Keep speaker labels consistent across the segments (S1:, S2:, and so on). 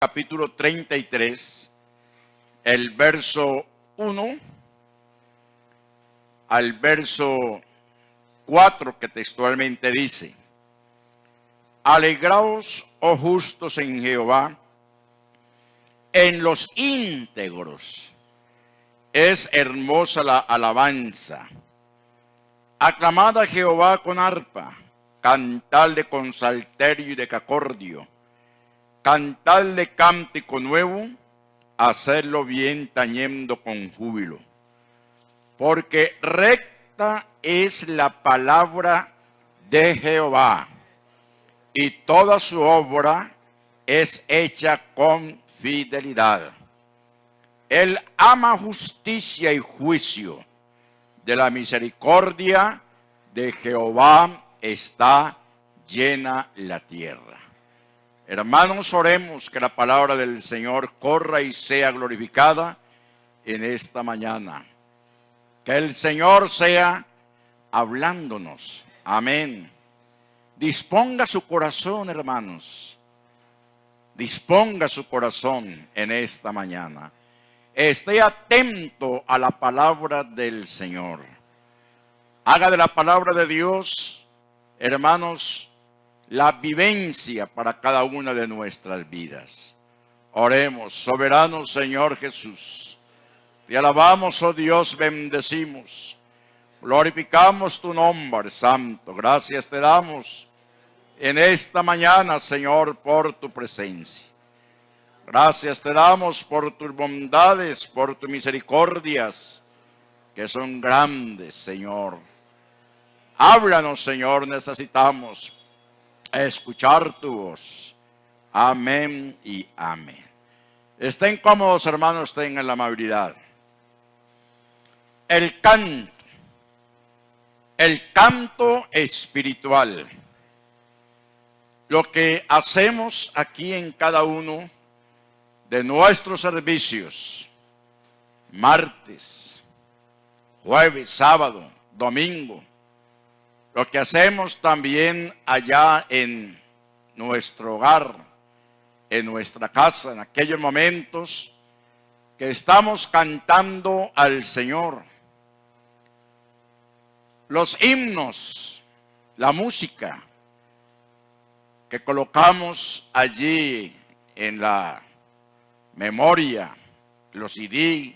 S1: capítulo 33, el verso 1 al verso 4, que textualmente dice: Alegraos, oh justos, en Jehová, en los íntegros. Es hermosa la alabanza. Aclamad a Jehová con arpa, cantadle con salterio y decacordio, cantadle cántico nuevo, hacerlo bien tañendo con júbilo. Porque recta es la palabra de Jehová, y toda su obra es hecha con fidelidad. Él ama justicia y juicio. De la misericordia de Jehová está llena la tierra. Hermanos, oremos que la palabra del Señor corra y sea glorificada en esta mañana. Que el Señor sea hablándonos. Amén. Disponga su corazón, hermanos. Disponga su corazón en esta mañana. Esté atento a la palabra del Señor. Haga de la palabra de Dios, hermanos, la vivencia para cada una de nuestras vidas. Oremos. Soberano Señor Jesús, te alabamos, oh Dios, bendecimos, glorificamos tu nombre santo. Gracias te damos en esta mañana, Señor, por tu presencia. Gracias te damos por tus bondades, por tus misericordias, que son grandes, Señor. Háblanos, Señor, necesitamos escuchar tu voz. Amén y amén. Estén cómodos, hermanos, tengan la amabilidad. El canto espiritual. Lo que hacemos aquí en cada uno de nuestros servicios, martes, jueves, sábado, domingo, lo que hacemos también allá en nuestro hogar, en nuestra casa, en aquellos momentos que estamos cantando al Señor. Los himnos, la música que colocamos allí en la memoria, los CD,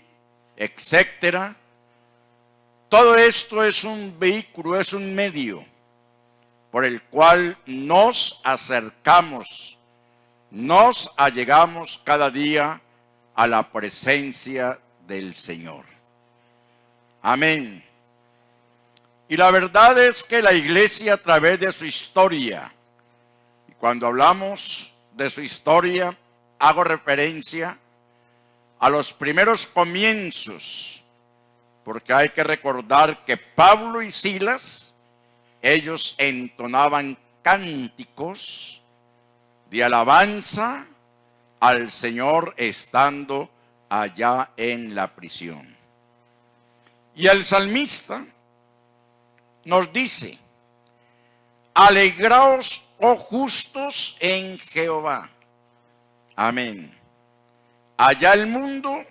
S1: etcétera. Todo esto es un vehículo, es un medio por el cual nos acercamos, nos allegamos cada día a la presencia del Señor. Amén. Y la verdad es que la iglesia, a través de su historia, y cuando hablamos de su historia, hago referencia a los primeros comienzos, porque hay que recordar que Pablo y Silas, ellos entonaban cánticos de alabanza al Señor estando allá en la prisión. Y el salmista nos dice: alegraos, oh justos, en Jehová. Amén. Allá el mundo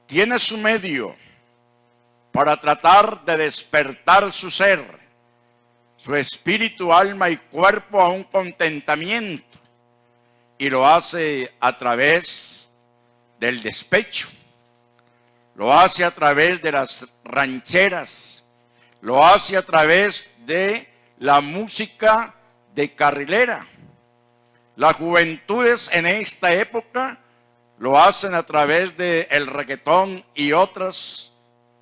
S1: tiene su medio para tratar de despertar su ser, su espíritu, alma y cuerpo a un contentamiento. Y lo hace a través del despecho. Lo hace a través de las rancheras. Lo hace a través de la música de carrilera. Las juventudes en esta época lo hacen a través del reggaetón y otras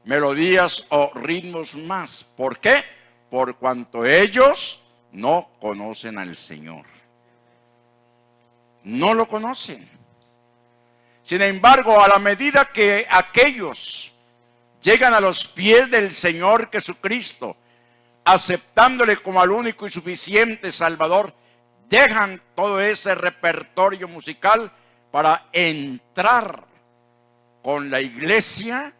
S1: melodías o ritmos más. ¿Por qué? Por cuanto ellos no conocen al Señor. No lo conocen. Sin embargo, a la medida que aquellos llegan a los pies del Señor Jesucristo, aceptándole como al único y suficiente Salvador, dejan todo ese repertorio musical para entrar con la iglesia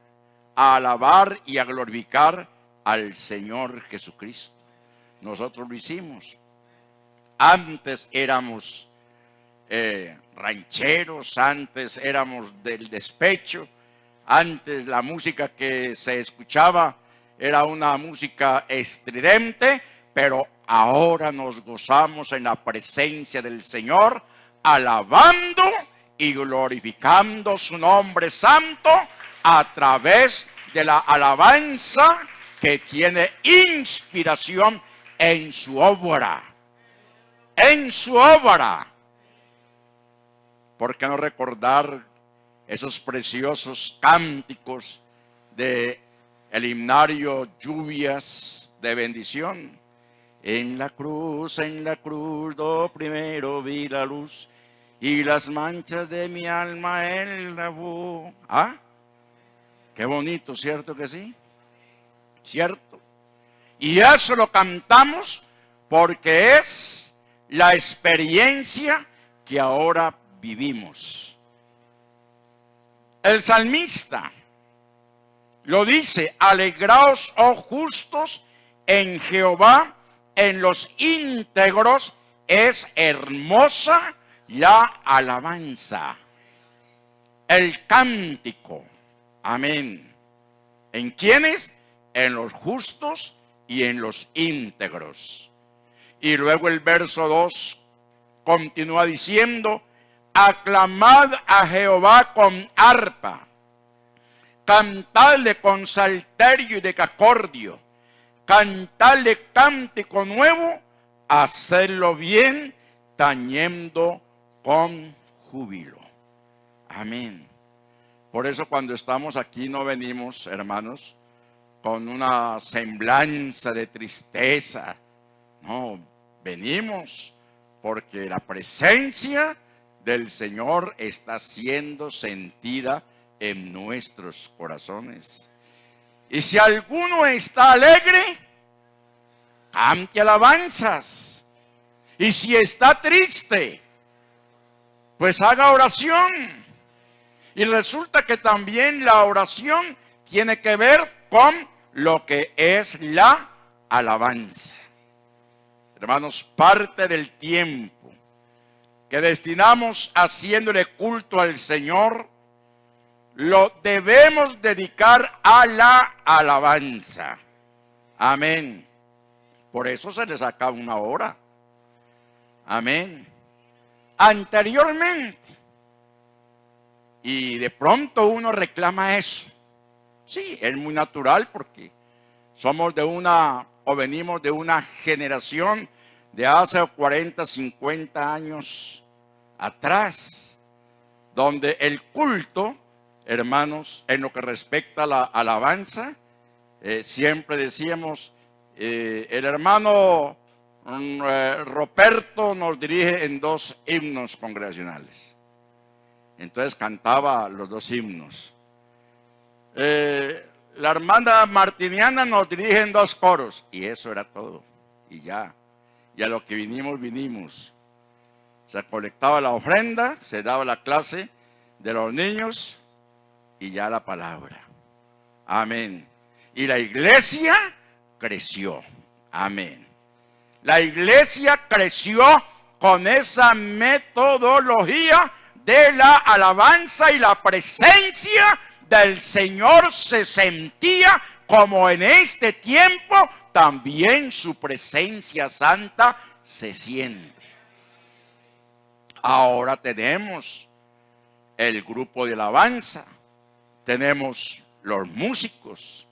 S1: a alabar y a glorificar al Señor Jesucristo. Nosotros lo hicimos. Antes éramos rancheros, antes éramos del despecho, antes la música que se escuchaba era una música estridente, pero ahora nos gozamos en la presencia del Señor, alabando y glorificando su nombre santo a través de la alabanza que tiene inspiración en su obra. En su obra. ¿Por qué no recordar esos preciosos cánticos de el himnario Lluvias de Bendición? En la cruz, do primero vi la luz y las manchas de mi alma él lavó. ¿Ah? Qué bonito, ¿cierto que sí? ¿Cierto? Y eso lo cantamos porque es la experiencia que ahora vivimos. El salmista lo dice: alegraos, oh justos, en Jehová, en los íntegros es hermosa la alabanza, el cántico. Amén. ¿En quiénes? En los justos y en los íntegros. Y luego el verso 2 continúa diciendo: aclamad a Jehová con arpa, cantadle con salterio y decacordio, cantadle cántico nuevo, hacedlo bien, tañendo con júbilo. Amén. Por eso cuando estamos aquí no venimos, hermanos, con una semblanza de tristeza. No, venimos porque la presencia del Señor está siendo sentida en nuestros corazones. Y si alguno está alegre, cante alabanzas. Y si está triste, pues haga oración. Y resulta que también la oración tiene que ver con lo que es la alabanza. Hermanos, parte del tiempo que destinamos haciéndole culto al Señor, lo debemos dedicar a la alabanza. Amén. Por eso se le saca una hora. Amén. Anteriormente. Y de pronto uno reclama eso. Sí, es muy natural porque somos de una, o venimos de una generación de hace 40, 50 años atrás, donde el culto, hermanos, en lo que respecta a la alabanza, siempre decíamos, el hermano Roberto nos dirige en 2 himnos congregacionales. Entonces cantaba los 2 himnos. La hermana Martiniana nos dirige en 2 coros. Y eso era todo. Y ya. Y a lo que vinimos. Se colectaba la ofrenda, se daba la clase de los niños y ya la palabra. Amén. Y la iglesia creció. Amén. La iglesia creció con esa metodología de la alabanza, y la presencia del Señor se sentía como en este tiempo también su presencia santa se siente. Ahora tenemos el grupo de alabanza, tenemos los músicos,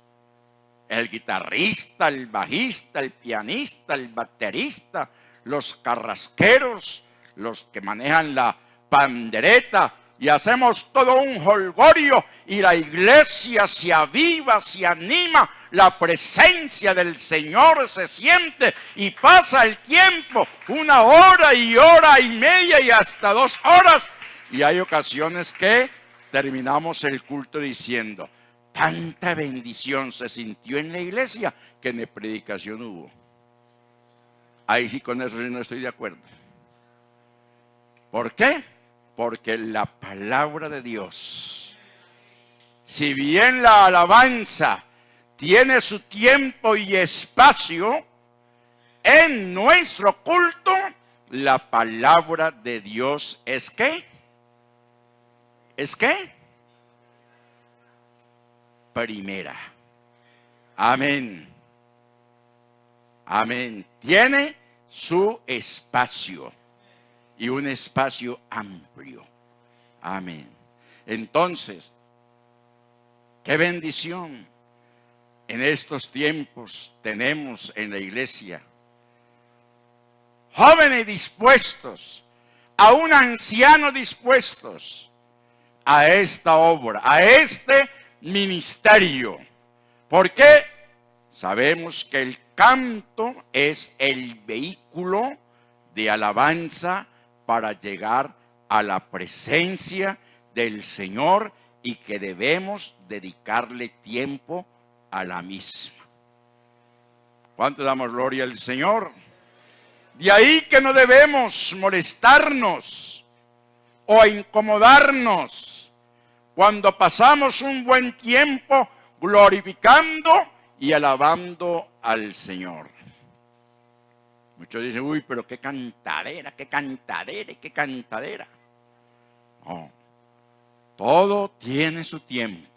S1: el guitarrista, el bajista, el pianista, el baterista, los carrasqueros, los que manejan la pandereta, y hacemos todo un jolgorio y la iglesia se aviva, se anima, la presencia del Señor se siente y pasa el tiempo, 1 hora y hora y media y hasta 2 horas, y hay ocasiones que terminamos el culto diciendo: tanta bendición se sintió en la iglesia que ni predicación hubo. Ahí sí, con eso sí no estoy de acuerdo. ¿Por qué? Porque la palabra de Dios, si bien la alabanza tiene su tiempo y espacio, en nuestro culto la palabra de Dios es ¿qué? ¿Es qué? Primera. Amén. Amén. Tiene su espacio y un espacio amplio. Amén. Entonces, qué bendición en estos tiempos tenemos en la iglesia. Jóvenes dispuestos, aún ancianos dispuestos a esta obra, a este ministerio. ¿Por qué? Sabemos que el canto es el vehículo de alabanza para llegar a la presencia del Señor y que debemos dedicarle tiempo a la misma. ¿Cuánto damos gloria al Señor? De ahí que no debemos molestarnos o incomodarnos cuando pasamos un buen tiempo glorificando y alabando al Señor. Muchos dicen, uy, pero qué cantadera, qué cantadera, qué cantadera. No, todo tiene su tiempo.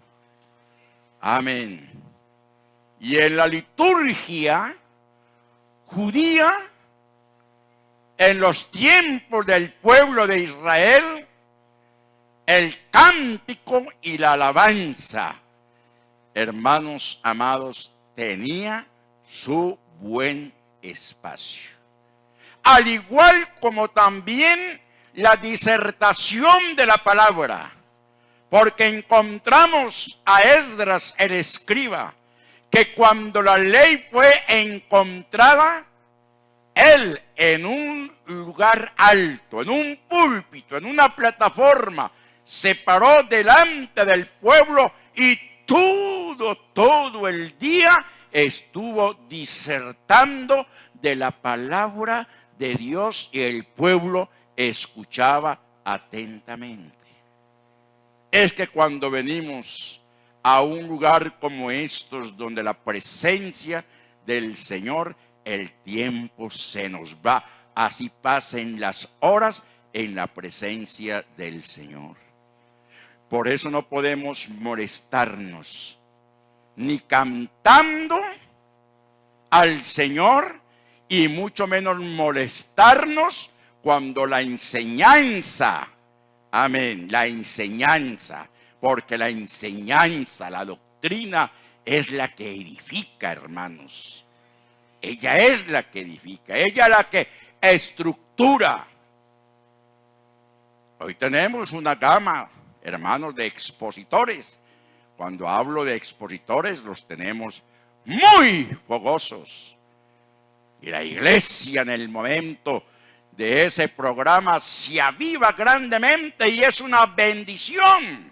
S1: Amén. Y en la liturgia judía, en los tiempos del pueblo de Israel, el cántico y la alabanza, hermanos amados, tenía su buen espacio. Al igual como también la disertación de la palabra, porque encontramos a Esdras el escriba, que cuando la ley fue encontrada, él en un lugar alto, en un púlpito, en una plataforma, se paró delante del pueblo y todo el día estuvo disertando de la palabra de Dios y el pueblo escuchaba atentamente. Es que cuando venimos a un lugar como estos, donde la presencia del Señor, el tiempo se nos va. Así pasen las horas en la presencia del Señor. Por eso no podemos molestarnos, ni cantando al Señor, y mucho menos molestarnos cuando la enseñanza, amén, la enseñanza, porque la enseñanza, la doctrina es la que edifica, hermanos. Ella es la que edifica, ella es la que estructura. Hoy tenemos una gama, hermanos, de expositores. Cuando hablo de expositores, los tenemos muy fogosos. Y la iglesia en el momento de ese programa se aviva grandemente y es una bendición.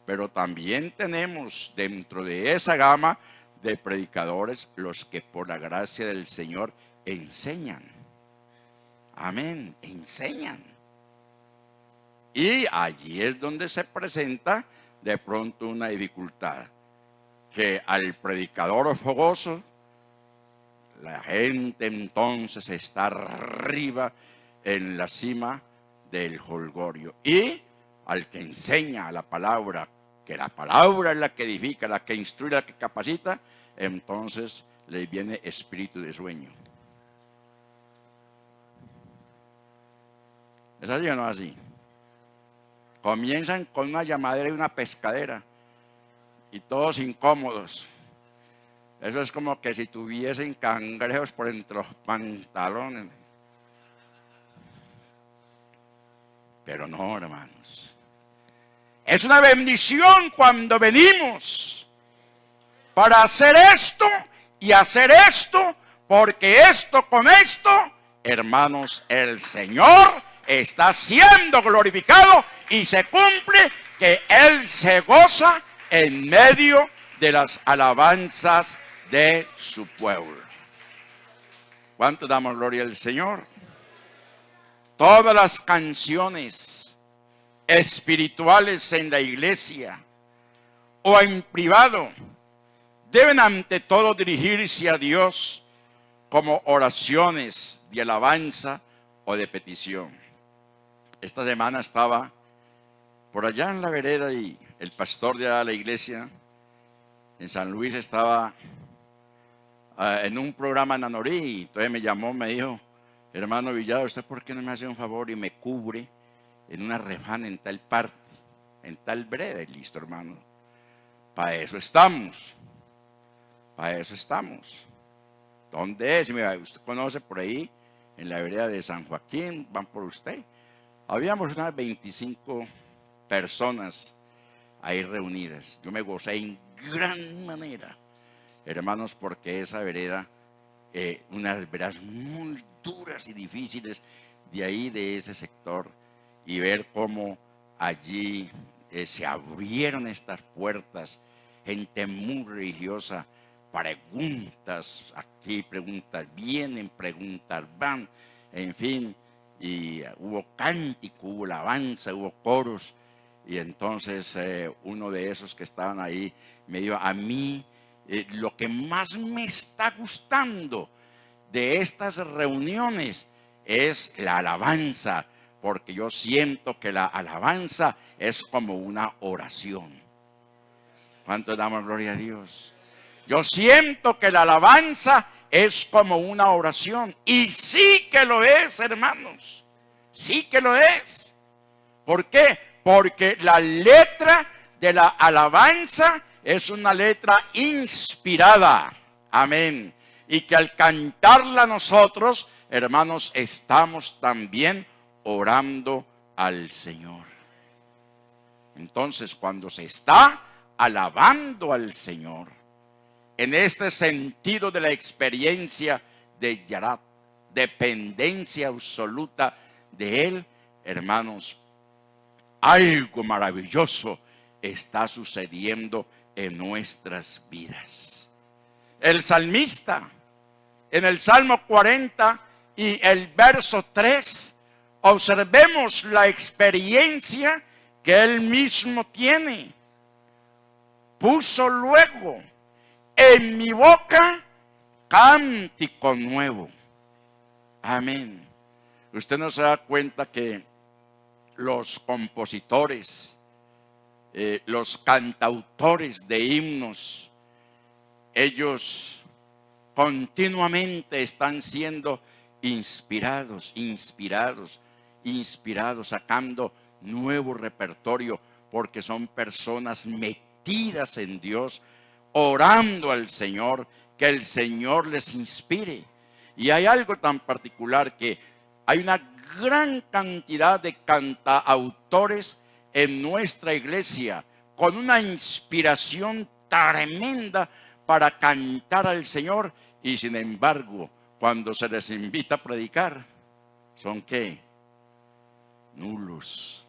S1: Pero también tenemos dentro de esa gama de predicadores los que por la gracia del Señor enseñan. Amén, enseñan. Y allí es donde se presenta de pronto una dificultad, que al predicador fogoso, la gente entonces está arriba en la cima del jolgorio, y al que enseña la palabra, que la palabra es la que edifica, la que instruye, la que capacita, entonces le viene espíritu de sueño. ¿Es así o no así? Comienzan con una llamadera y una pescadera y todos incómodos. Eso es como que si tuviesen cangrejos por entre los pantalones. Pero no, hermanos. Es una bendición cuando venimos para hacer esto y hacer esto, porque esto con esto, hermanos, el Señor está siendo glorificado y se cumple que Él se goza en medio de las alabanzas de su pueblo. ¿Cuánto damos gloria al Señor? Todas las canciones espirituales en la iglesia o en privado deben ante todo dirigirse a Dios como oraciones de alabanza o de petición. Esta semana estaba por allá en la vereda y el pastor de la iglesia en San Luis estaba en un programa en Anorí, y entonces me llamó, me dijo: hermano Villado, ¿usted por qué no me hace un favor y me cubre en una refana en tal parte, en tal vereda? Listo, hermano, para eso estamos, para eso estamos. ¿Dónde es? Mira, usted conoce por ahí, en la vereda de San Joaquín, van por usted. Habíamos unas 25 personas ahí reunidas. Yo me gocé en gran manera, hermanos, porque esa vereda, unas veredas muy duras y difíciles de ahí, de ese sector, y ver cómo allí se abrieron estas puertas, gente muy religiosa, preguntas aquí, preguntas vienen, preguntas van, en fin, y hubo cántico, hubo alabanza, hubo coros. Y entonces uno de esos que estaban ahí me dijo: a mí lo que más me está gustando de estas reuniones es la alabanza, porque yo siento que la alabanza es como una oración. ¿Cuánto damos gloria a Dios? Yo siento que la alabanza es como una oración, y sí que lo es, hermanos, sí que lo es. ¿Por qué? Porque la letra de la alabanza es una letra inspirada. Amén. Y que al cantarla nosotros, hermanos, estamos también orando al Señor. Entonces, cuando se está alabando al Señor, en este sentido de la experiencia de Yarat, dependencia absoluta de Él, hermanos, algo maravilloso está sucediendo en nuestras vidas. El salmista, en el Salmo 40 y el verso 3, observemos la experiencia que él mismo tiene. Puso luego en mi boca cántico nuevo. Amén. Usted no se da cuenta que los compositores, los cantautores de himnos, ellos continuamente están siendo inspirados, sacando nuevo repertorio, porque son personas metidas en Dios, orando al Señor, que el Señor les inspire. Y hay algo tan particular, que hay una gran cantidad de cantautores en nuestra iglesia con una inspiración tremenda para cantar al Señor, y sin embargo, cuando se les invita a predicar, ¿son qué? Nulos.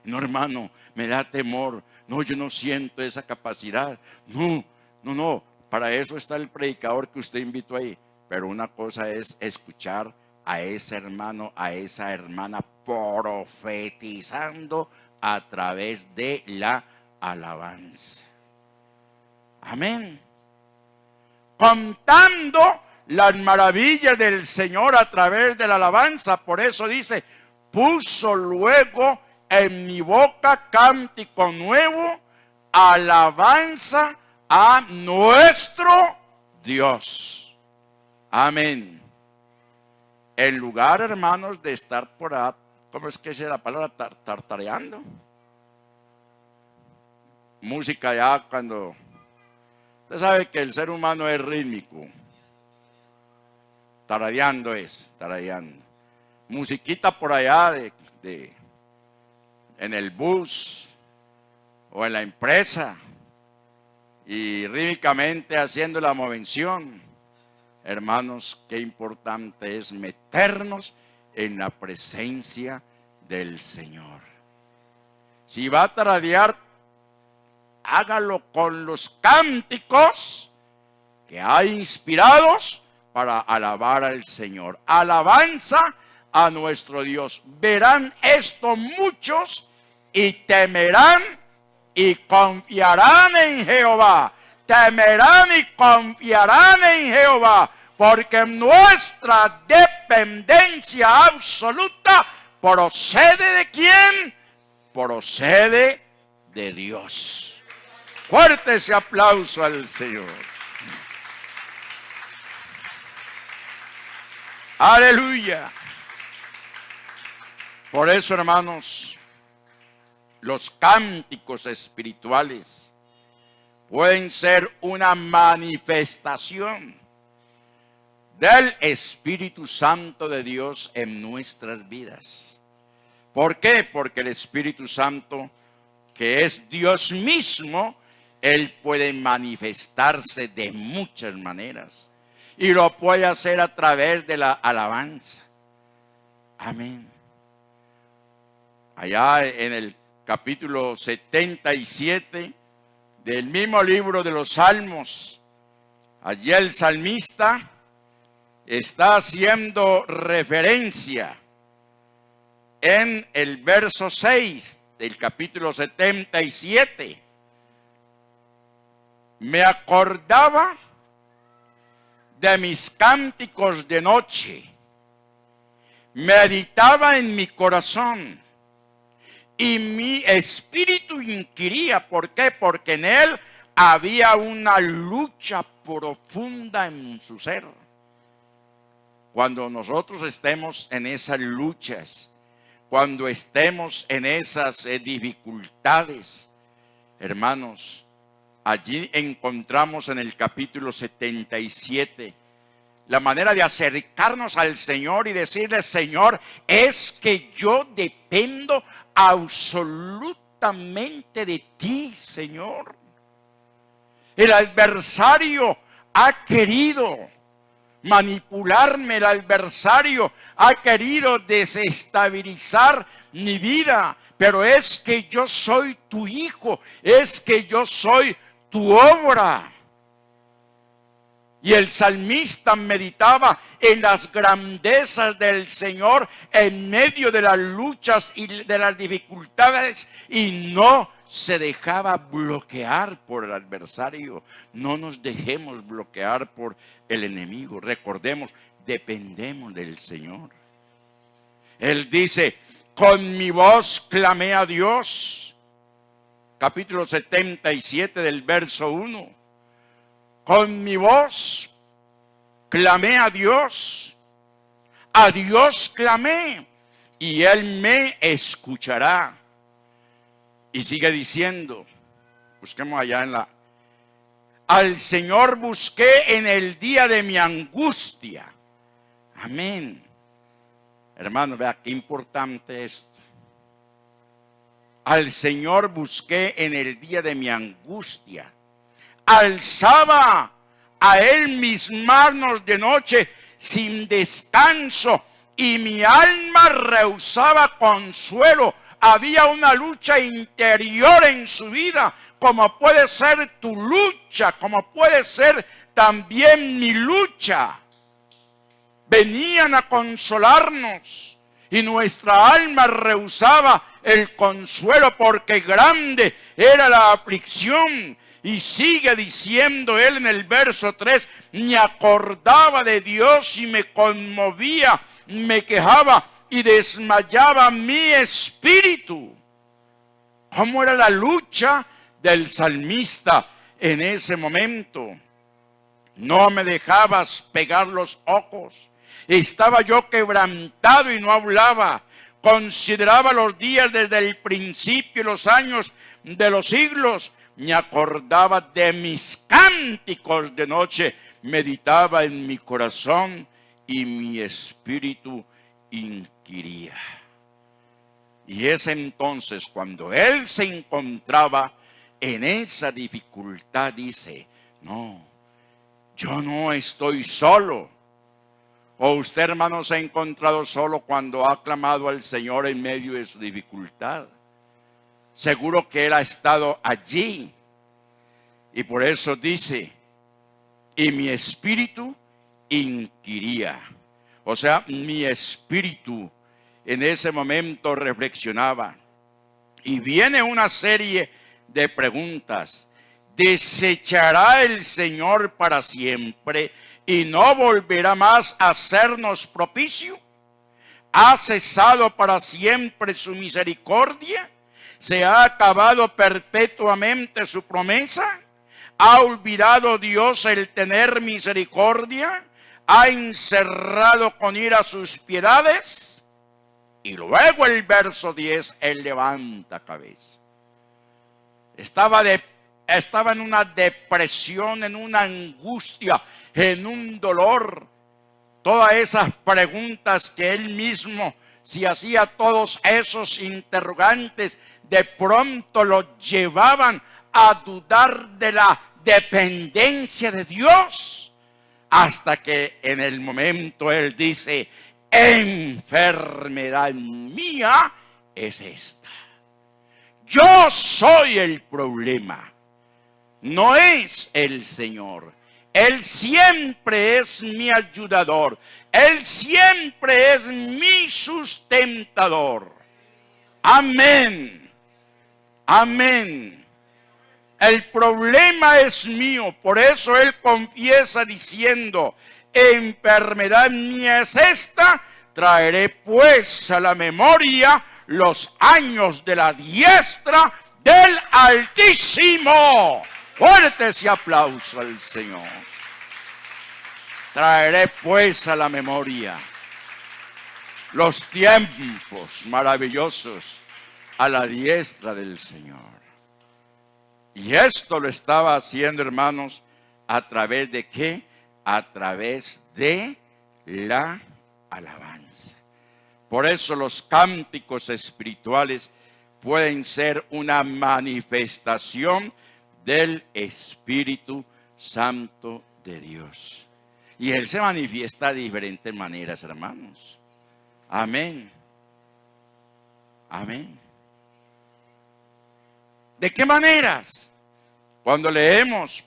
S1: No, hermano, me da temor. No, yo no siento esa capacidad. No. Para eso está el predicador que usted invitó ahí. Pero una cosa es escuchar a ese hermano, a esa hermana profetizando a través de la alabanza. Amén. Contando las maravillas del Señor a través de la alabanza. Por eso dice: puso luego en mi boca cántico nuevo, alabanza a nuestro Dios. Amén. En lugar, hermanos, de estar por ahí, ¿cómo es que es la palabra? Tartareando. Música ya cuando... Usted sabe que el ser humano es rítmico. Tarareando. Musiquita por allá en el bus o en la empresa, y rítmicamente haciendo la movención. Hermanos, qué importante es meternos en la presencia del Señor. Si va a tararear, hágalo con los cánticos que hay inspirados para alabar al Señor. Alabanza a nuestro Dios. Verán esto muchos y temerán y confiarán en Jehová. Temerán y confiarán en Jehová, porque nuestra dependencia dependencia absoluta, ¿procede de quién? Procede de Dios. Fuerte ese aplauso al Señor. Aleluya. Por eso, hermanos, los cánticos espirituales pueden ser una manifestación del Espíritu Santo de Dios en nuestras vidas. ¿Por qué? Porque el Espíritu Santo, que es Dios mismo, Él puede manifestarse de muchas maneras. Y lo puede hacer a través de la alabanza. Amén. Allá en el capítulo 77 del mismo libro de los Salmos, allí el salmista está haciendo referencia en el verso 6 del capítulo 77. Me acordaba de mis cánticos de noche, meditaba en mi corazón y mi espíritu inquiría. ¿Por qué? Porque en él había una lucha profunda en su ser. Cuando nosotros estemos en esas luchas, cuando estemos en esas dificultades, hermanos, allí encontramos en el capítulo 77 la manera de acercarnos al Señor y decirle: Señor, es que yo dependo absolutamente de ti, Señor. El adversario ha querido manipularme, el adversario ha querido desestabilizar mi vida, pero es que yo soy tu hijo, es que yo soy tu obra. Y el salmista meditaba en las grandezas del Señor en medio de las luchas y de las dificultades, y no se dejaba bloquear por el adversario. No nos dejemos bloquear por el enemigo. Recordemos, dependemos del Señor. Él dice: con mi voz clamé a Dios. Capítulo 77 del verso 1. Con mi voz clamé a Dios clamé, y Él me escuchará. Y sigue diciendo, busquemos allá en la... Al Señor busqué en el día de mi angustia. Amén. Hermano, vea qué importante esto. Al Señor busqué en el día de mi angustia. Alzaba a Él mis manos de noche sin descanso, y mi alma rehusaba consuelo. Había una lucha interior en su vida, como puede ser tu lucha, como puede ser también mi lucha. Venían a consolarnos y nuestra alma rehusaba el consuelo, porque grande era la aflicción. Y sigue diciendo él en el verso 3, me acordaba de Dios y me conmovía, me quejaba y desmayaba mi espíritu. ¿Cómo era la lucha del salmista en ese momento? No me dejabas pegar los ojos. Estaba yo quebrantado y no hablaba. Consideraba los días desde el principio y los años de los siglos. Me acordaba de mis cánticos de noche. Meditaba en mi corazón y mi espíritu inquiría. Y es entonces cuando él se encontraba en esa dificultad, dice: no, yo no estoy solo. O usted, hermano, se ha encontrado solo cuando ha clamado al Señor en medio de su dificultad. Seguro que él ha estado allí. Y por eso dice: y mi espíritu inquiría. O sea, mi espíritu en ese momento reflexionaba. Y viene una serie de preguntas. ¿Desechará el Señor para siempre y no volverá más a hacernos propicio. ¿Ha cesado para siempre su misericordia? ¿Se ha acabado perpetuamente su promesa? ¿Ha olvidado Dios el tener misericordia? ¿Ha encerrado con ira sus piedades? Y luego el verso 10, Él levanta cabeza. Estaba en una depresión, en una angustia, en un dolor. Todas esas preguntas que él mismo se hacía, todos esos interrogantes, de pronto lo llevaban a dudar de la dependencia de Dios. Hasta que en el momento él dice: enfermedad mía es esta. Yo soy el problema, no es el Señor. Él siempre es mi ayudador. Él siempre es mi sustentador. Amén. Amén. El problema es mío. Por eso él confiesa diciendo: enfermedad mía es esta. Traeré pues a la memoria los años de la diestra del Altísimo. Fuerte ese aplauso al Señor. Traeré pues a la memoria los tiempos maravillosos a la diestra del Señor. Y esto lo estaba haciendo, hermanos, ¿a través de qué? A través de la alabanza. Por eso los cánticos espirituales pueden ser una manifestación del Espíritu Santo de Dios. Y Él se manifiesta de diferentes maneras, hermanos. Amén. Amén. ¿De qué maneras? Cuando leemos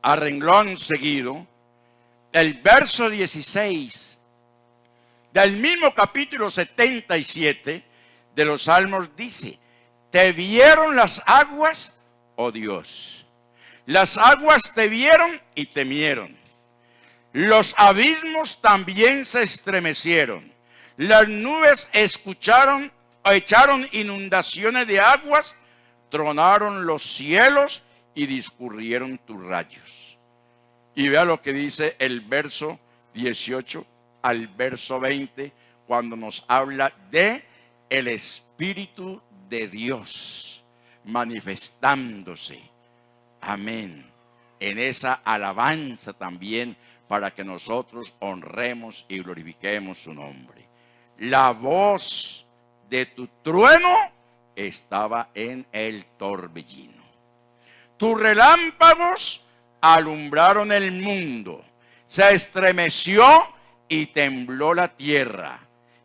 S1: a renglón seguido el verso 16 del mismo capítulo 77 de los Salmos, dice: te vieron las aguas, oh Dios. Las aguas te vieron y temieron. Los abismos también se estremecieron. Las nubes echaron inundaciones de aguas, tronaron los cielos y discurrieron tus rayos. Y vea lo que dice el verso 18 al verso 20, cuando nos habla de el Espíritu de Dios manifestándose. Amén. En esa alabanza también, para que nosotros honremos y glorifiquemos su nombre. La voz de tu trueno estaba en el torbellino. Tus relámpagos alumbraron el mundo. Se estremeció y tembló la tierra.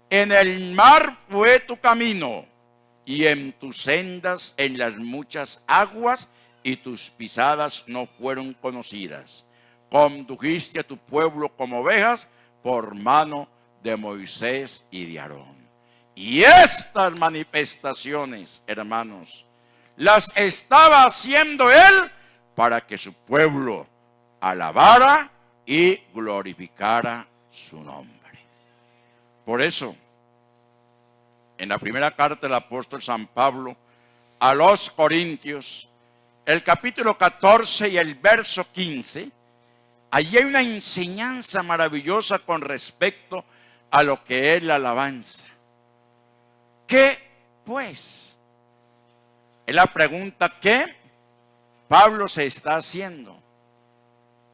S1: En el mar fue tu camino, y en tus sendas en las muchas aguas, y tus pisadas no fueron conocidas. Condujiste a tu pueblo como ovejas por mano de Moisés y de Aarón. Y estas manifestaciones, hermanos, las estaba haciendo él para que su pueblo alabara y glorificara su nombre. Por eso, en la primera carta del apóstol San Pablo a los Corintios, el capítulo 14 y el verso 15, allí hay una enseñanza maravillosa con respecto a lo que es la alabanza. ¿Qué pues? Es la pregunta que Pablo se está haciendo.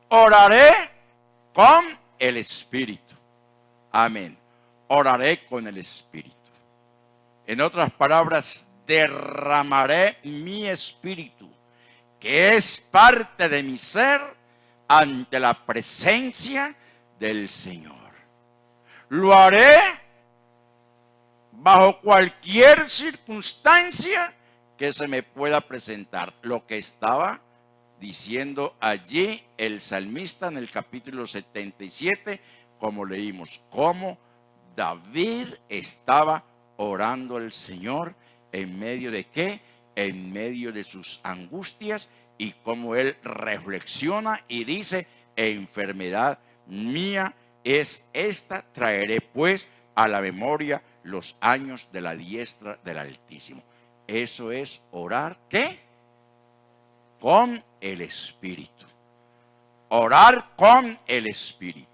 S1: Oraré con el Espíritu. Amén. Oraré con el Espíritu. En otras palabras, derramaré mi espíritu, que es parte de mi ser, ante la presencia del Señor. Lo haré bajo cualquier circunstancia que se me pueda presentar. Lo que estaba diciendo allí el salmista en el capítulo 77, como leímos, cómo David estaba orando al Señor en medio de ¿qué? En medio de sus angustias, y cómo él reflexiona y dice: enfermedad mía es esta, traeré pues a la memoria los años de la diestra del Altísimo. Eso es orar, ¿qué? Con el Espíritu. Orar con el Espíritu.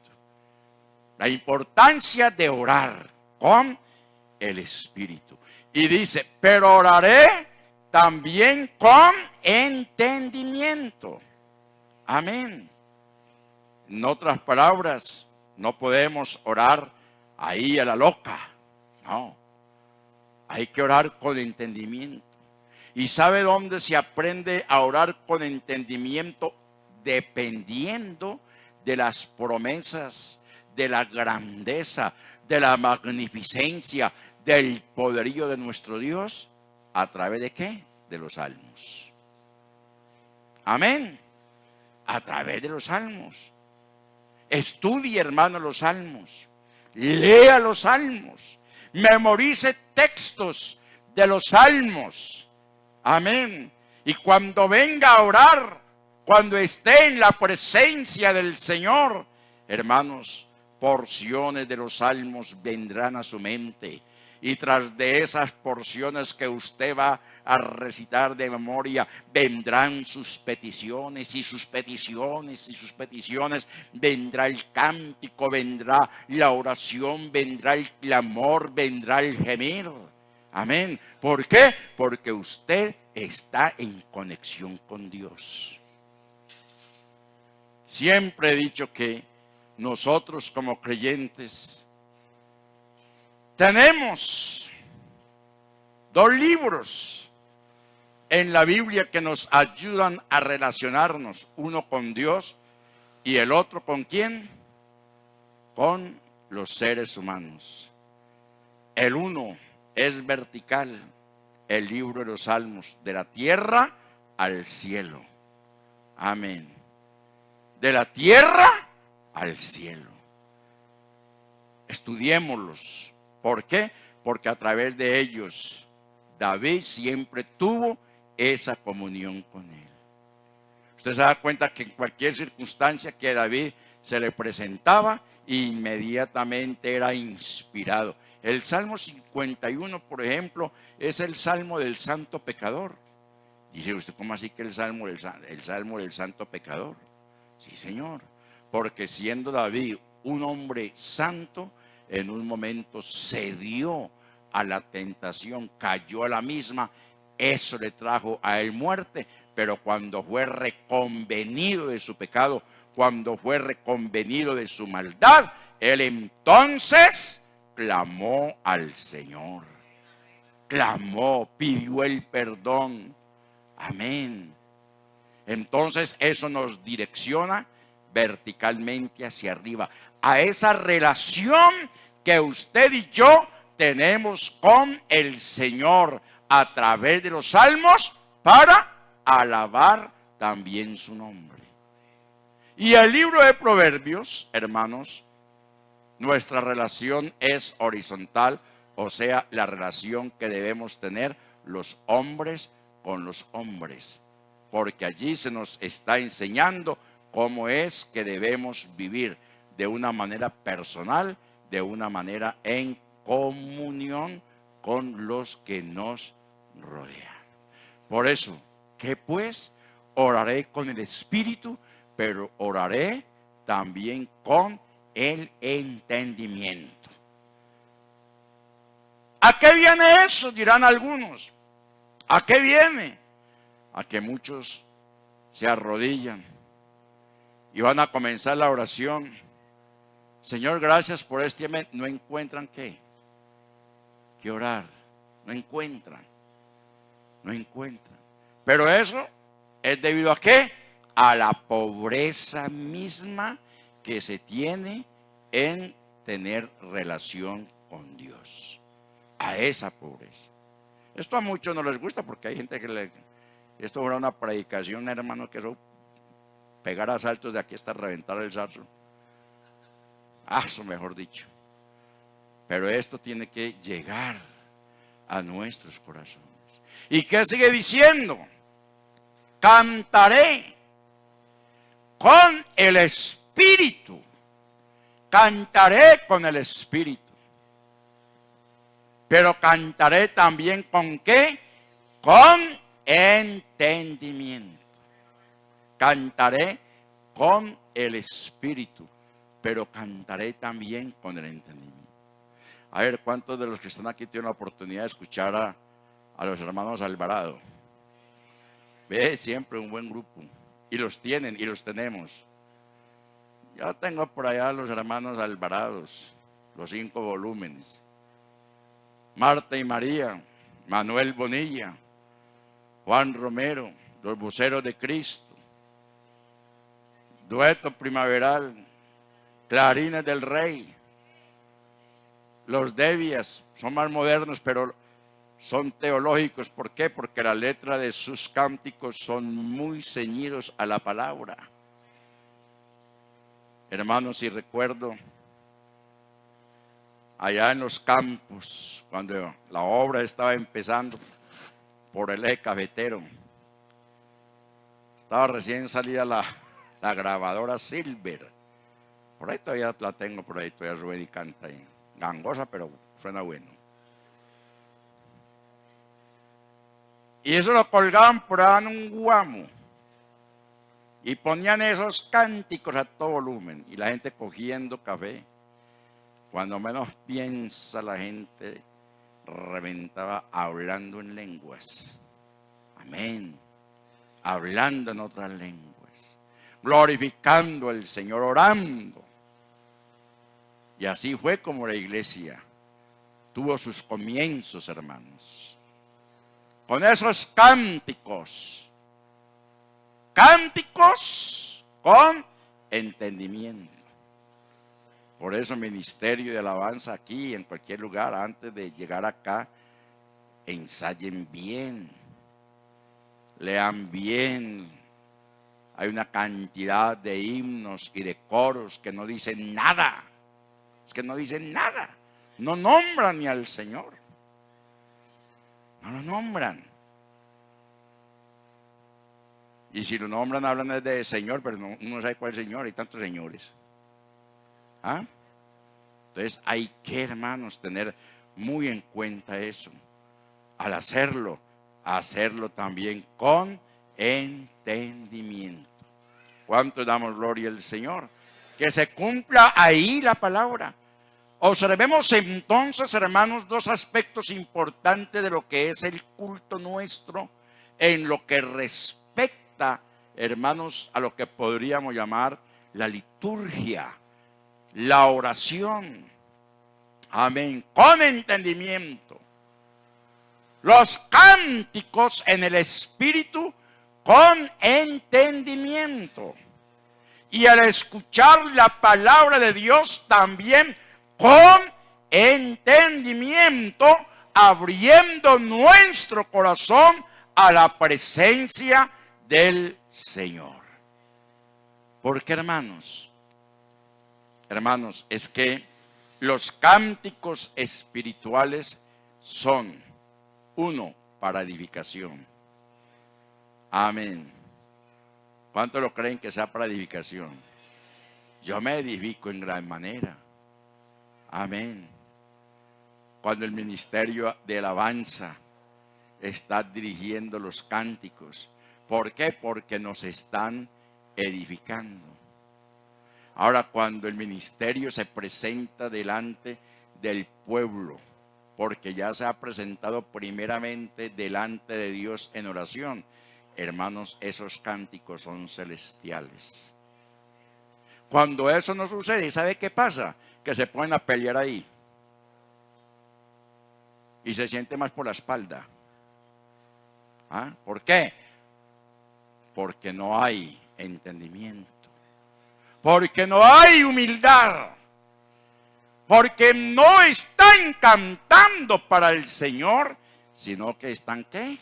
S1: La importancia de orar con el Espíritu. Y dice, pero oraré también con entendimiento. Amén. En otras palabras, no podemos orar ahí a la loca. No. Hay que orar con entendimiento. ¿Y sabe dónde se aprende a orar con entendimiento? Dependiendo de las promesas, de la grandeza, de la magnificencia, del poderío de nuestro Dios. ¿A través de qué? De los salmos. Amén. A través de los salmos. Estudie, hermano, los salmos. Lea los salmos. Memorice textos de los salmos. Amén. Y cuando venga a orar, cuando esté en la presencia del Señor, hermanos, porciones de los salmos vendrán a su mente. Y tras de esas porciones que usted va a recitar de memoria, vendrán sus peticiones y sus peticiones y sus peticiones. Vendrá el cántico, vendrá la oración, vendrá el clamor, vendrá el gemir. Amén. ¿Por qué? Porque usted está en conexión con Dios. Siempre he dicho que nosotros como creyentes tenemos 2 libros en la Biblia que nos ayudan a relacionarnos, uno con Dios y el otro ¿con quién? Con los seres humanos. El uno es vertical, el libro de los Salmos, de la tierra al cielo. Amén. De la tierra al cielo. Estudiémoslos. ¿Por qué? Porque a través de ellos David siempre tuvo esa comunión con él. Usted se da cuenta que en cualquier circunstancia que a David se le presentaba, inmediatamente era inspirado. El Salmo 51, por ejemplo, es el Salmo del Santo Pecador. Dice usted, ¿cómo así que el Salmo del Santo Pecador? Sí, Señor, porque siendo David un hombre santo, en un momento cedió a la tentación, cayó a la misma, eso le trajo a él muerte, pero cuando fue reconvenido de su pecado, cuando fue reconvenido de su maldad, él entonces clamó al Señor, clamó, pidió el perdón. Amén. Entonces eso nos direcciona verticalmente hacia arriba, a esa relación que usted y yo tenemos con el Señor a través de los salmos para alabar también su nombre. Y el libro de Proverbios, hermanos, nuestra relación es horizontal, o sea, la relación que debemos tener los hombres con los hombres, porque allí se nos está enseñando cómo es que debemos vivir de una manera personal, de una manera en comunión con los que nos rodean. Por eso, ¿qué pues? Oraré con el Espíritu, pero oraré también con el entendimiento. ¿A qué viene eso? Dirán algunos. ¿A qué viene? A que muchos se arrodillan y van a comenzar la oración. Señor, gracias por este día. No encuentran qué orar. No encuentran. Pero eso es debido a qué? A la pobreza misma que se tiene en tener relación con Dios. A esa pobreza. Esto a muchos no les gusta porque hay gente que esto era una predicación, hermano, que eso pegar a saltos de aquí hasta reventar el zarzo. Eso mejor dicho. Pero esto tiene que llegar a nuestros corazones. ¿Y qué sigue diciendo? Cantaré con el Espíritu. Cantaré con el Espíritu. Pero cantaré también ¿con qué? Con entendimiento. Cantaré con el Espíritu, pero cantaré también con el entendimiento. A ver, ¿cuántos de los que están aquí tienen la oportunidad de escuchar a los hermanos Alvarado? Ve, siempre un buen grupo. Y los tienen y los tenemos. Yo tengo por allá a los hermanos Alvarados, los 5 volúmenes. Marta y María, Manuel Bonilla, Juan Romero, los voceros de Cristo, Dueto Primaveral, Clarines del Rey, los Devias, son más modernos, pero son teológicos. ¿Por qué? Porque la letra de sus cánticos son muy ceñidos a la palabra. Hermanos, y recuerdo allá en los campos, cuando la obra estaba empezando por el eje cafetero, estaba recién salida la grabadora Silver. Por ahí todavía la tengo, por ahí todavía Rubén y canta ahí. Gangosa, pero suena bueno. Y eso lo colgaban por ahí en un guamo. Y ponían esos cánticos a todo volumen. Y la gente cogiendo café. Cuando menos piensa la gente, reventaba hablando en lenguas. Amén. Hablando en otras lenguas. Glorificando al Señor, orando. Y así fue como la iglesia tuvo sus comienzos, hermanos. Con esos cánticos. Cánticos con entendimiento. Por eso ministerio de alabanza aquí, en cualquier lugar, antes de llegar acá, ensayen bien, lean bien. Hay una cantidad de himnos y de coros que no dicen nada. Es que no dicen nada. No nombran ni al Señor. No lo nombran. Y si lo nombran, hablan de Señor, pero uno no sabe cuál es el Señor. Hay tantos señores. ¿Ah? Entonces hay que, hermanos, tener muy en cuenta eso. Al hacerlo también con entendimiento. ¿Cuánto damos gloria al Señor? Que se cumpla ahí la palabra. Observemos entonces, hermanos, dos aspectos importantes de lo que es el culto nuestro en lo que respecta, hermanos, a lo que podríamos llamar la liturgia, la oración. Amén. Con entendimiento. Los cánticos en el Espíritu con entendimiento. Y al escuchar la palabra de Dios también con entendimiento, abriendo nuestro corazón a la presencia del Señor. Porque, hermanos, es que los cánticos espirituales son, uno, para edificación. Amén. ¿Cuántos lo creen que sea para edificación? Yo me edifico en gran manera. Amén. Cuando el ministerio de alabanza está dirigiendo los cánticos. ¿Por qué? Porque nos están edificando. Ahora, cuando el ministerio se presenta delante del pueblo, porque ya se ha presentado primeramente delante de Dios en oración, hermanos, esos cánticos son celestiales. Cuando eso no sucede, ¿sabe qué pasa? Que se ponen a pelear ahí. Y se siente más por la espalda. ¿Ah? ¿Por qué? Porque no hay entendimiento. Porque no hay humildad. Porque no están cantando para el Señor, sino que están, ¿qué?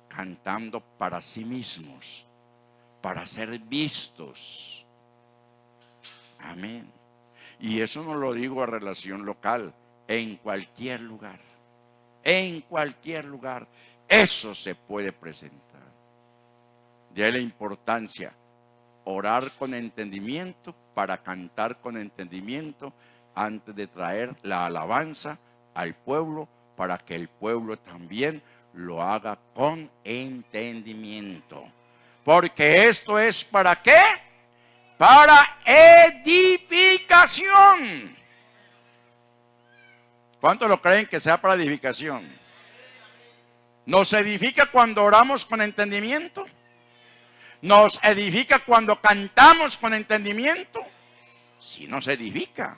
S1: Cantando para sí mismos, para ser vistos. Amén. Y eso no lo digo a relación local, en cualquier lugar. En cualquier lugar. Eso se puede presentar. De ahí la importancia, orar con entendimiento para cantar con entendimiento antes de traer la alabanza al pueblo, para que el pueblo también lo haga con entendimiento. Porque esto es ¿para qué? Para edificación. ¿Cuántos lo creen que sea para edificación? Nos edifica cuando oramos con entendimiento. Nos edifica cuando cantamos con entendimiento. Sí nos edifica.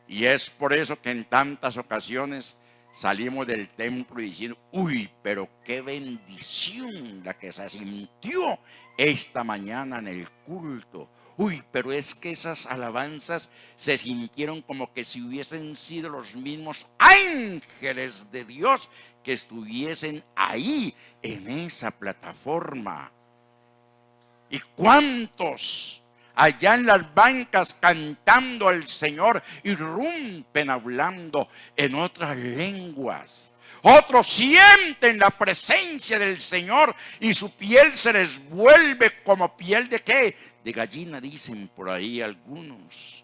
S1: Y es por eso que en tantas ocasiones salimos del templo diciendo, uy, pero qué bendición la que se sintió esta mañana en el culto. Uy, pero es que esas alabanzas se sintieron como que si hubiesen sido los mismos ángeles de Dios que estuviesen ahí en esa plataforma. ¿Y cuántos allá en las bancas cantando al Señor irrumpen hablando en otras lenguas? Otros sienten la presencia del Señor y su piel se les vuelve como piel de ¿qué? De gallina, dicen por ahí algunos.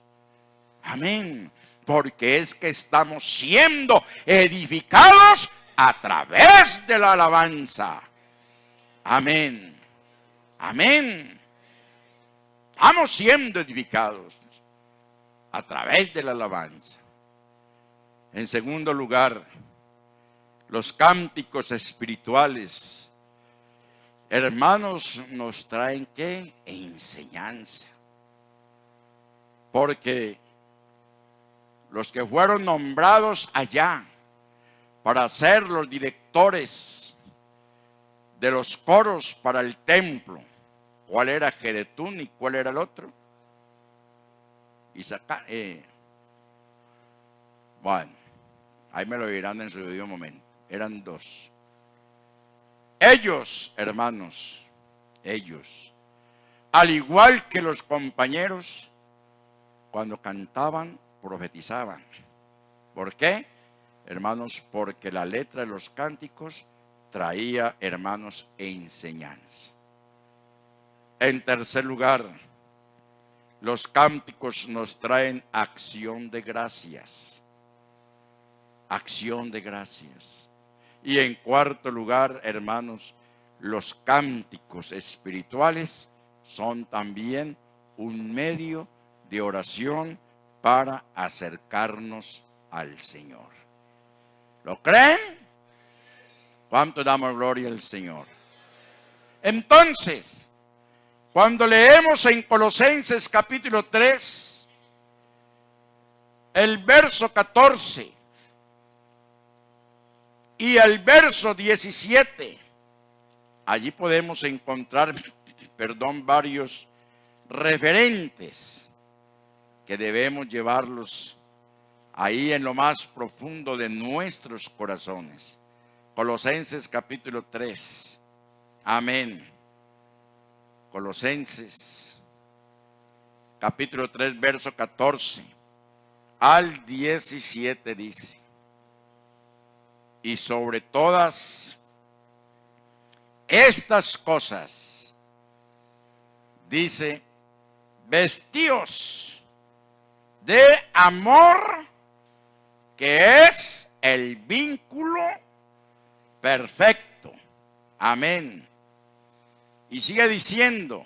S1: Amén. Porque es que estamos siendo edificados a través de la alabanza. Amén. Amén. Estamos siendo edificados a través de la alabanza. En segundo lugar, los cánticos espirituales, hermanos, nos traen ¿qué? Enseñanza. Porque los que fueron nombrados allá para ser los directores de los coros para el templo, ¿cuál era Jedutún y cuál era el otro? Bueno, ahí me lo dirán en su debido momento. Eran dos. Ellos, hermanos, ellos, al igual que los compañeros, cuando cantaban, profetizaban. ¿Por qué? Hermanos, porque la letra de los cánticos traía, hermanos, enseñanza. En tercer lugar, los cánticos nos traen acción de gracias. Acción de gracias. Y en cuarto lugar, hermanos, los cánticos espirituales son también un medio de oración para acercarnos al Señor. ¿Lo creen? ¿Cuánto damos gloria al Señor? Entonces, cuando leemos en Colosenses capítulo 3, el verso 14 y el verso 17, allí podemos encontrar, varios referentes que debemos llevarlos ahí en lo más profundo de nuestros corazones. Colosenses capítulo 3. Amén. Colosenses capítulo 3, verso 14 al 17 dice: y sobre todas estas cosas, dice, vestíos de amor, que es el vínculo perfecto. Amén. Y sigue diciendo,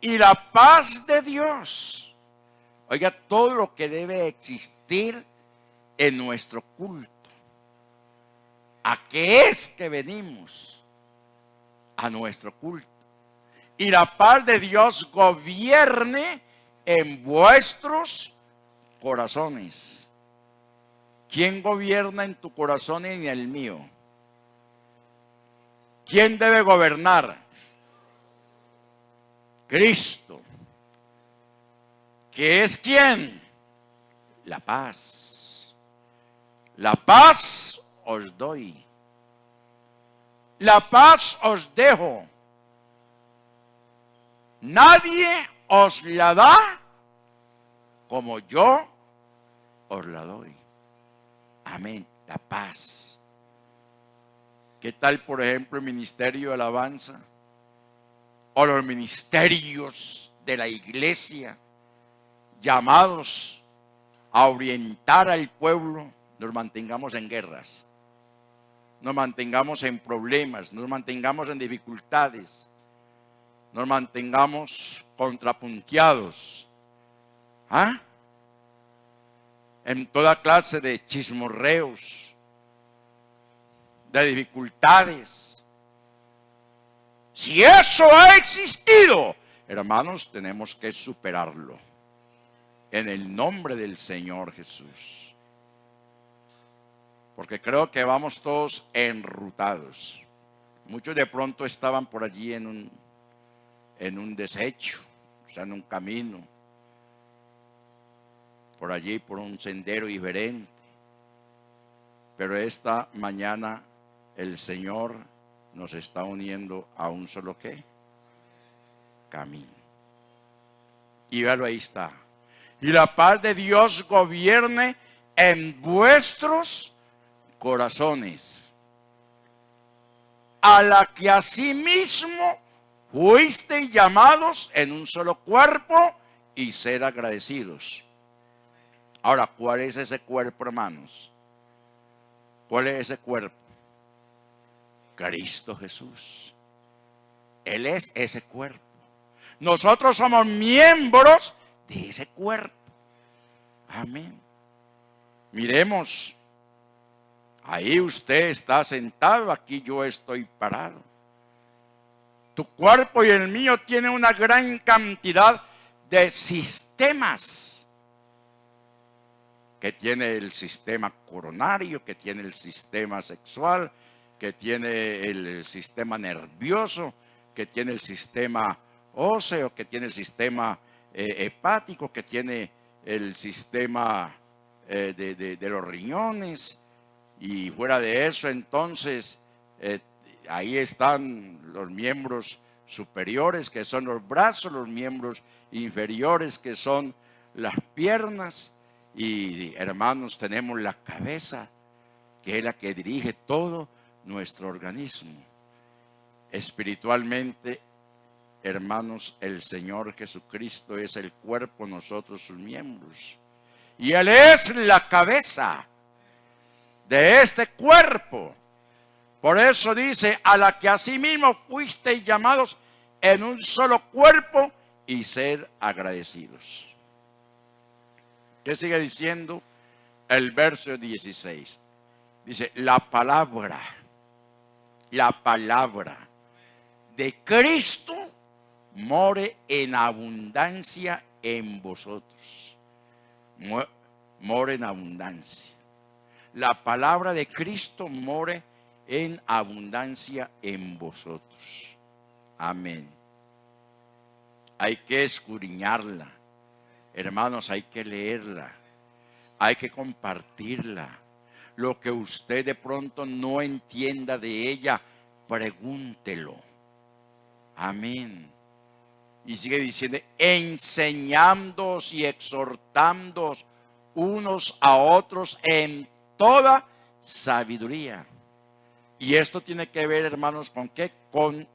S1: y la paz de Dios. Oiga, todo lo que debe existir en nuestro culto. ¿A qué es que venimos? A nuestro culto. Y la paz de Dios gobierne en vuestros corazones. ¿Quién gobierna en tu corazón y en el mío? ¿Quién debe gobernar? Cristo. ¿Qué es quién? La paz. La paz os doy. La paz os dejo. Nadie os la da como yo os la doy. Amén. La paz. ¿Qué tal, por ejemplo, el ministerio de alabanza? O los ministerios de la iglesia, llamados a orientar al pueblo, nos mantengamos en guerras, nos mantengamos en problemas, nos mantengamos en dificultades, nos mantengamos contrapunteados, en toda clase de chismorreos, de dificultades. Si eso ha existido, hermanos, tenemos que superarlo en el nombre del Señor Jesús. Porque creo que vamos todos enrutados. Muchos de pronto estaban por allí en un desecho, o sea, en un camino, por allí, por un sendero diferente. Pero esta mañana el Señor nos está uniendo a un solo ¿qué? Camino. Y véalo, ahí está. Y la paz de Dios gobierne en vuestros corazones, a la que asimismo fuisteis llamados en un solo cuerpo, y ser agradecidos. Ahora, ¿cuál es ese cuerpo, hermanos? ¿Cuál es ese cuerpo? Cristo Jesús. Él es ese cuerpo. Nosotros somos miembros de ese cuerpo. Amén. Miremos. Ahí usted está sentado, aquí yo estoy parado. Tu cuerpo y el mío tienen una gran cantidad de sistemas. Que tiene el sistema coronario, que tiene el sistema sexual, que tiene el sistema nervioso, que tiene el sistema óseo, que tiene el sistema hepático, que tiene el sistema de los riñones. Y fuera de eso, entonces, ahí están los miembros superiores, que son los brazos, los miembros inferiores, que son las piernas. Y hermanos, tenemos la cabeza, que es la que dirige todo nuestro organismo. Espiritualmente, hermanos, el Señor Jesucristo es el cuerpo, nosotros sus miembros. Y Él es la cabeza de este cuerpo. Por eso dice, a la que asimismo fuisteis llamados en un solo cuerpo, y ser agradecidos. ¿Qué sigue diciendo el verso 16? Dice, la palabra de Cristo more en abundancia en vosotros. More en abundancia. La palabra de Cristo more en abundancia en vosotros. Amén. Hay que escudriñarla. Hermanos, hay que leerla. Hay que compartirla. Lo que usted de pronto no entienda de ella, pregúntelo. Amén. Y sigue diciendo, enseñándoos y exhortándoos unos a otros en toda sabiduría. Y esto tiene que ver, hermanos, ¿con qué? Con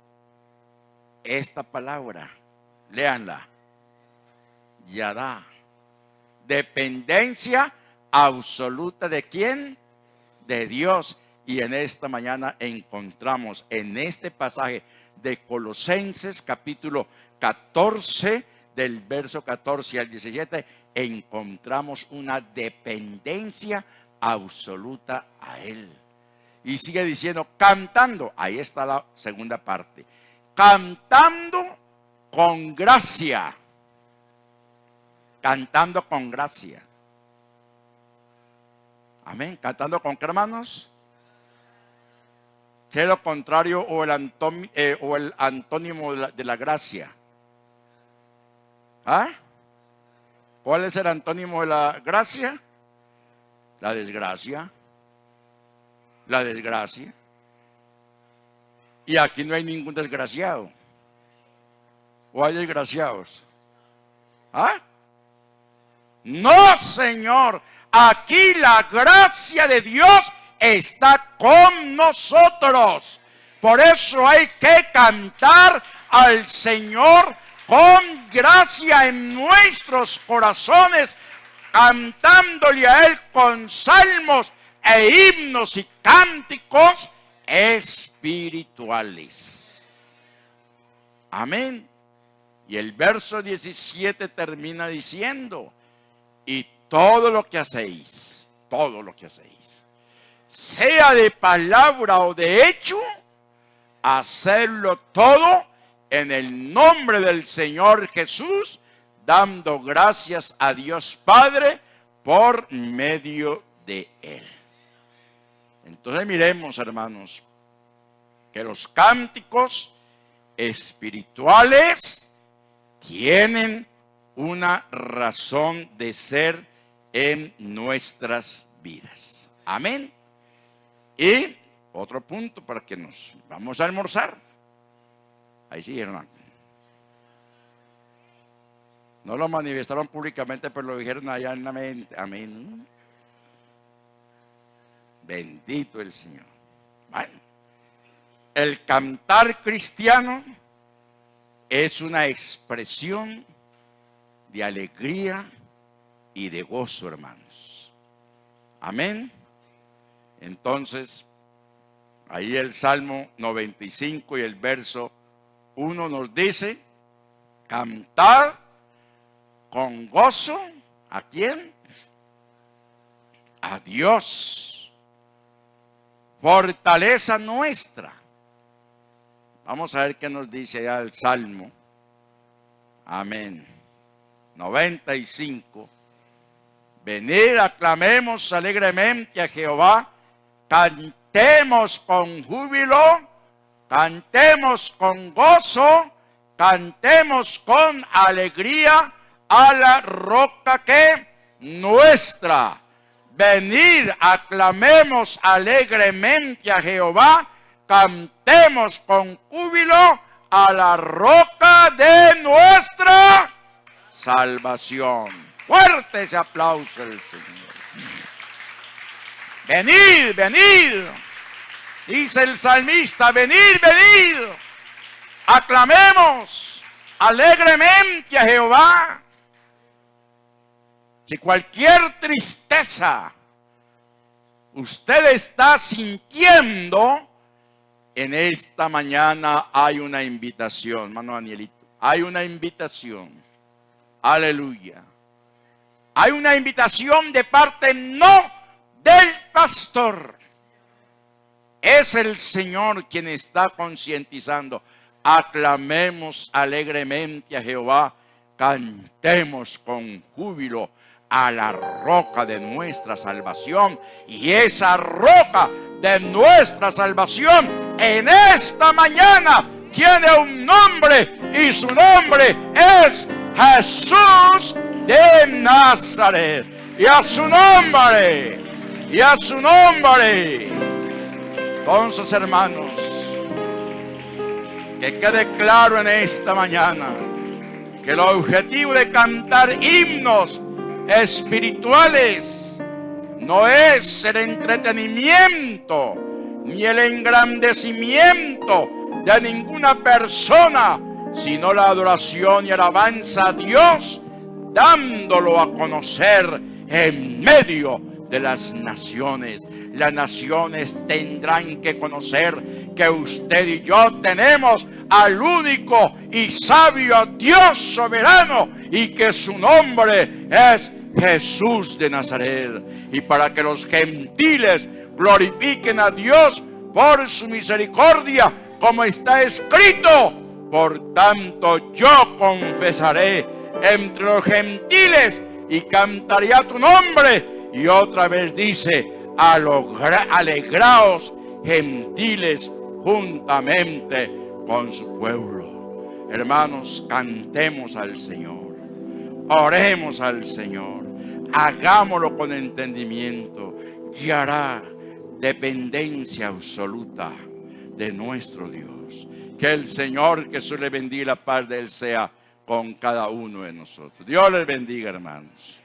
S1: esta palabra. Léanla. Yadá. Dependencia absoluta ¿de quién? De Dios. Y en esta mañana encontramos en este pasaje de Colosenses capítulo 14, del verso 14 al 17, encontramos una dependencia absoluta a Él. Y sigue diciendo, cantando, ahí está la segunda parte, cantando con gracia. Cantando con gracia. Amén. Cantando con qué, hermanos. ¿Qué es lo contrario o el antónimo de la gracia? ¿Cuál es el antónimo de la gracia? La desgracia. La desgracia. Y aquí no hay ningún desgraciado. ¿O hay desgraciados? No, Señor. Aquí la gracia de Dios está con nosotros. Por eso hay que cantar al Señor con gracia en nuestros corazones, cantándole a Él con salmos e himnos y cánticos espirituales. Amén. Y el verso 17 termina diciendo: y todo lo que hacéis, sea de palabra o de hecho, hacerlo todo en el nombre del Señor Jesús, dando gracias a Dios Padre por medio de Él. Entonces miremos, hermanos, que los cánticos espirituales tienen una razón de ser en nuestras vidas. Amén. Y otro punto para que nos vamos a almorzar. Ahí sí, hermano. No lo manifestaron públicamente, pero lo dijeron allá en la mente. Amén. Bendito el Señor. Bueno, el cantar cristiano es una expresión de alegría y de gozo, hermanos. Amén. Entonces, ahí el Salmo 95 y el verso 1 nos dice: cantar con gozo, ¿a quién? A Dios, fortaleza nuestra. Vamos a ver qué nos dice allá el Salmo. Amén. 95. Venid, aclamemos alegremente a Jehová, cantemos con júbilo, cantemos con gozo, cantemos con alegría a la roca que nuestra. Venid, aclamemos alegremente a Jehová, cantemos con júbilo a la roca de nuestra salvación. Fuerte ese aplauso al Señor. Venid, venid, dice el salmista, venid, venid, aclamemos alegremente a Jehová. Si cualquier tristeza usted está sintiendo, en esta mañana hay una invitación, hermano Danielito, hay una invitación. Aleluya. Hay una invitación de parte no del pastor. Es el Señor quien está concientizando. Aclamemos alegremente a Jehová, cantemos con júbilo a la roca de nuestra salvación. Y esa roca de nuestra salvación en esta mañana tiene un nombre, y su nombre es Jesús de Nazaret. Y a su nombre, y a su nombre. Entonces, hermanos, que quede claro en esta mañana que el objetivo de cantar himnos espirituales no es el entretenimiento ni el engrandecimiento de ninguna persona, sino la adoración y alabanza a Dios, dándolo a conocer en medio de las naciones. Las naciones tendrán que conocer que usted y yo tenemos al único y sabio Dios soberano, y que su nombre es Jesús de Nazaret. Y para que los gentiles glorifiquen a Dios por su misericordia, como está escrito: por tanto yo confesaré entre los gentiles y cantaré a tu nombre. Y otra vez dice: alegraos gentiles juntamente con su pueblo. Hermanos, cantemos al Señor, oremos al Señor, hagámoslo con entendimiento, y hará dependencia absoluta de nuestro Dios. Que el Señor Jesús le bendiga, la paz de Él sea con cada uno de nosotros. Dios les bendiga, hermanos.